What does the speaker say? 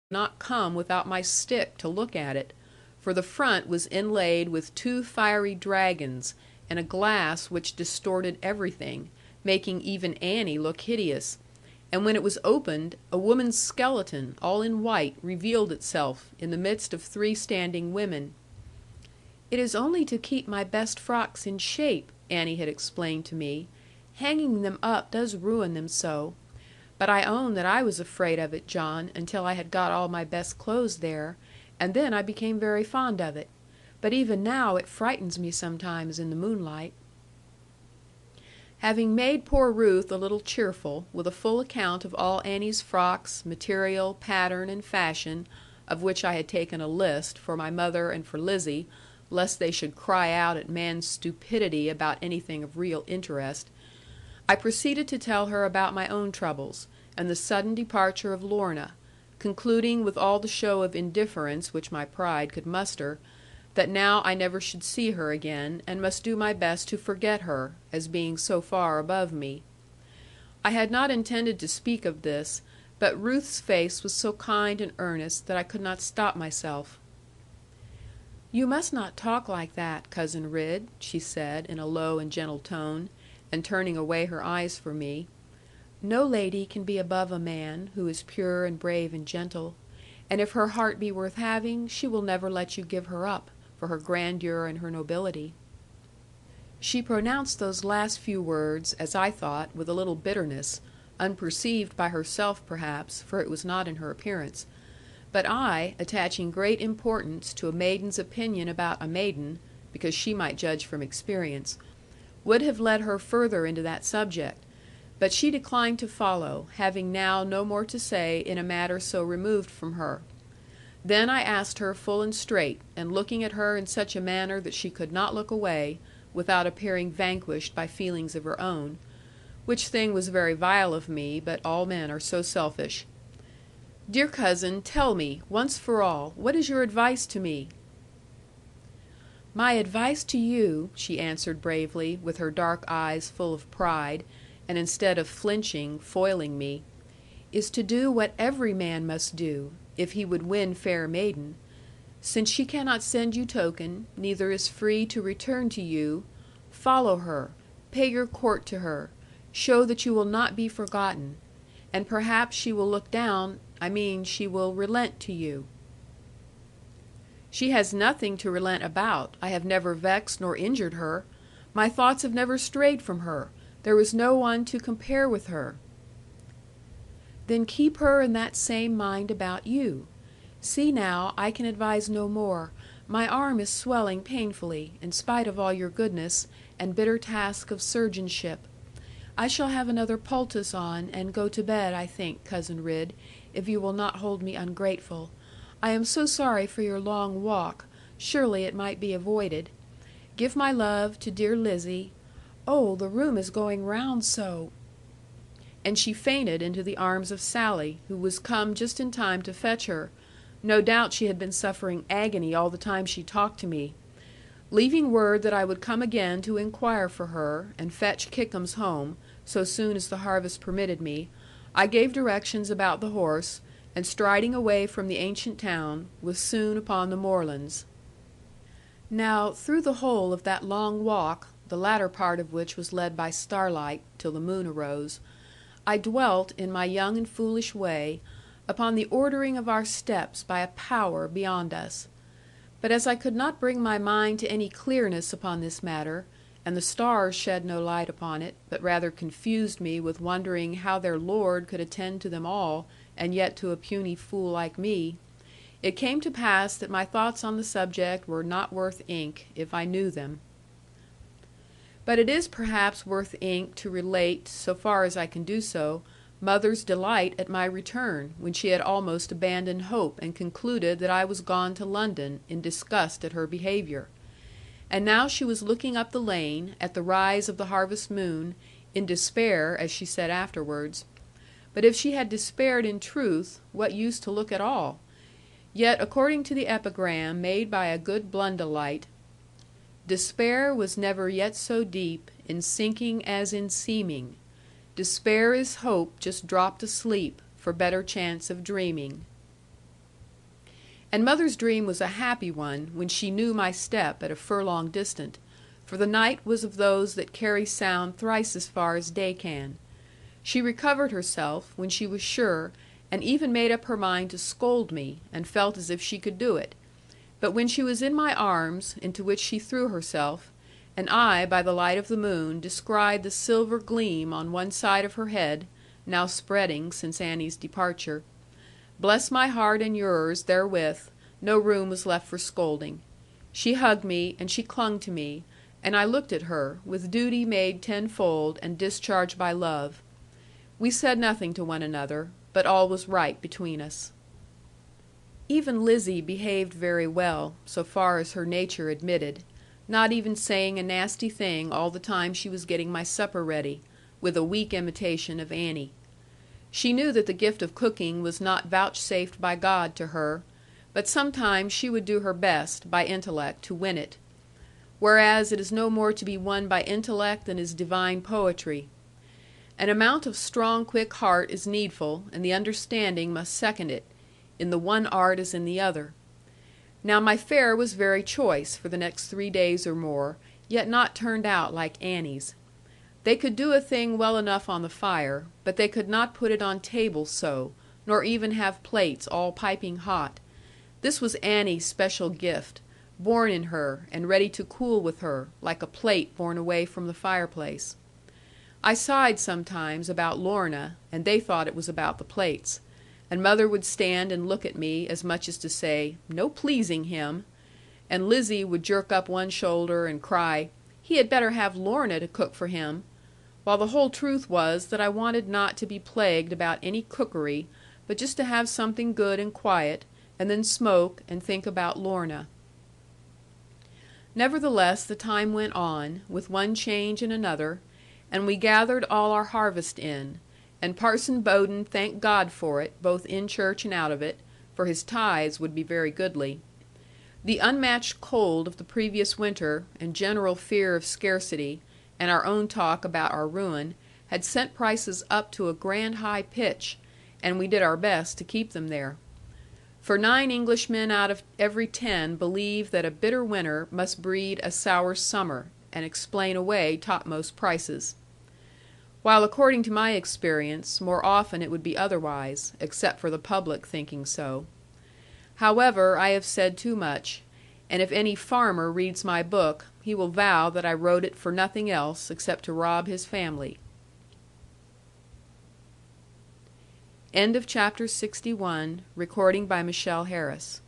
not come without my stick to look at it, for the front was inlaid with two fiery dragons, and a glass which distorted everything, making even Annie look hideous; and when it was opened, a woman's skeleton, all in white, revealed itself, in the midst of three standing women. "It is only to keep my best frocks in shape," Annie had explained to me. "Hanging them up does ruin them so. But I own that I was afraid of it, John, until I had got all my best clothes there, and then I became very fond of it. But even now it frightens me sometimes in the moonlight." Having made poor Ruth a little cheerful, with a full account of all Annie's frocks, material, pattern, and fashion, of which I had taken a list, for my mother and for Lizzie, lest they should cry out at man's stupidity about anything of real interest, I proceeded to tell her about my own troubles, and the sudden departure of Lorna, concluding with all the show of indifference which my pride could muster, that now I never should see her again, and must do my best to forget her, as being so far above me. I had not intended to speak of this, but Ruth's face was so kind and earnest that I could not stop myself. "You must not talk like that, Cousin Ridd," she said, in a low and gentle tone, and turning away her eyes from me. "No lady can be above a man, who is pure and brave and gentle. And if her heart be worth having, she will never let you give her up, for her grandeur and her nobility." She pronounced those last few words, as I thought, with a little bitterness, unperceived by herself perhaps, for it was not in her appearance. But I, attaching great importance to a maiden's opinion about a maiden, because she might judge from experience, would have led her further into that subject; but she declined to follow, having now no more to say in a matter so removed from her. Then I asked her full and straight, and looking at her in such a manner that she could not look away, without appearing vanquished by feelings of her own, which thing was very vile of me, but all men are so selfish. "Dear cousin, tell me, once for all, what is your advice to me?" "My advice to you," she answered bravely, with her dark eyes full of pride, and instead of flinching, foiling me, "is to do what every man must do, if he would win fair maiden. Since she cannot send you token, neither is free to return to you, follow her, pay your court to her, show that you will not be forgotten; and perhaps she will look down, she will relent to you." "She has nothing to relent about. I have never vexed nor injured her. My thoughts have never strayed from her. There is no one to compare with her." "Then keep her in that same mind about you. See now, I can advise no more. My arm is swelling painfully, in spite of all your goodness, and bitter task of surgeonship. I shall have another poultice on, and go to bed, I think, Cousin Ridd, if you will not hold me ungrateful. I am so sorry for your long walk. Surely it might be avoided. Give my love to dear Lizzie. Oh, the room is going round so!" And she fainted into the arms of Sally, who was come just in time to fetch her. No doubt she had been suffering agony all the time she talked to me. Leaving word that I would come again to inquire for her, and fetch Kickums home, so soon as the harvest permitted me, I gave directions about the horse, and striding away from the ancient town, was soon upon the moorlands. Now, through the whole of that long walk, the latter part of which was led by starlight, till the moon arose, I dwelt, in my young and foolish way, upon the ordering of our steps by a power beyond us. But as I could not bring my mind to any clearness upon this matter, and the stars shed no light upon it, but rather confused me with wondering how their Lord could attend to them all, and yet to a puny fool like me, it came to pass that my thoughts on the subject were not worth ink, if I knew them. But it is perhaps worth ink to relate, so far as I can do so, mother's delight at my return, when she had almost abandoned hope, and concluded that I was gone to London, in disgust at her behaviour. And now she was looking up the lane, at the rise of the harvest moon, in despair, as she said afterwards. But if she had despaired in truth, what use to look at all? Yet according to the epigram made by a good Blundellite, "Despair was never yet so deep, in sinking as in seeming. Despair is hope just dropped asleep, for better chance of dreaming." And mother's dream was a happy one when she knew my step at a furlong distant, for the night was of those that carry sound thrice as far as day can. She recovered herself, when she was sure, and even made up her mind to scold me, and felt as if she could do it. But when she was in my arms, into which she threw herself, and I, by the light of the moon, descried the silver gleam on one side of her head, now spreading since Annie's departure, bless my heart and yours, therewith, no room was left for scolding. She hugged me, and she clung to me, and I looked at her, with duty made tenfold, and discharged by love. We said nothing to one another, but all was right between us. Even Lizzie behaved very well, so far as her nature admitted, not even saying a nasty thing all the time she was getting my supper ready, with a weak imitation of Annie. She knew that the gift of cooking was not vouchsafed by God to her, but sometimes she would do her best, by intellect, to win it. Whereas it is no more to be won by intellect than is divine poetry. An amount of strong quick heart is needful, and the understanding must second it, in the one art as in the other. Now my fare was very choice for the next 3 days or more, yet not turned out like Annie's. They could do a thing well enough on the fire, but they could not put it on table so, nor even have plates all piping hot. This was Annie's special gift, born in her, and ready to cool with her, like a plate borne away from the fireplace. I sighed sometimes about Lorna, and they thought it was about the plates. And mother would stand and look at me, as much as to say, "No pleasing him." And Lizzie would jerk up one shoulder, and cry, "He had better have Lorna to cook for him," while the whole truth was that I wanted not to be plagued about any cookery, but just to have something good and quiet, and then smoke, and think about Lorna. Nevertheless the time went on, with one change and another, and we gathered all our harvest in, and Parson Bowden thanked God for it, both in church and out of it, for his tithes would be very goodly. The unmatched cold of the previous winter, and general fear of scarcity, and our own talk about our ruin, had sent prices up to a grand high pitch, and we did our best to keep them there. For 9 Englishmen out of every 10 believe that a bitter winter must breed a sour summer, and explain away topmost prices. While according to my experience, more often it would be otherwise, except for the public thinking so. However, I have said too much, and if any farmer reads my book, he will vow that I wrote it for nothing else except to rob his family. End of chapter 61. Recording by Michelle Harris.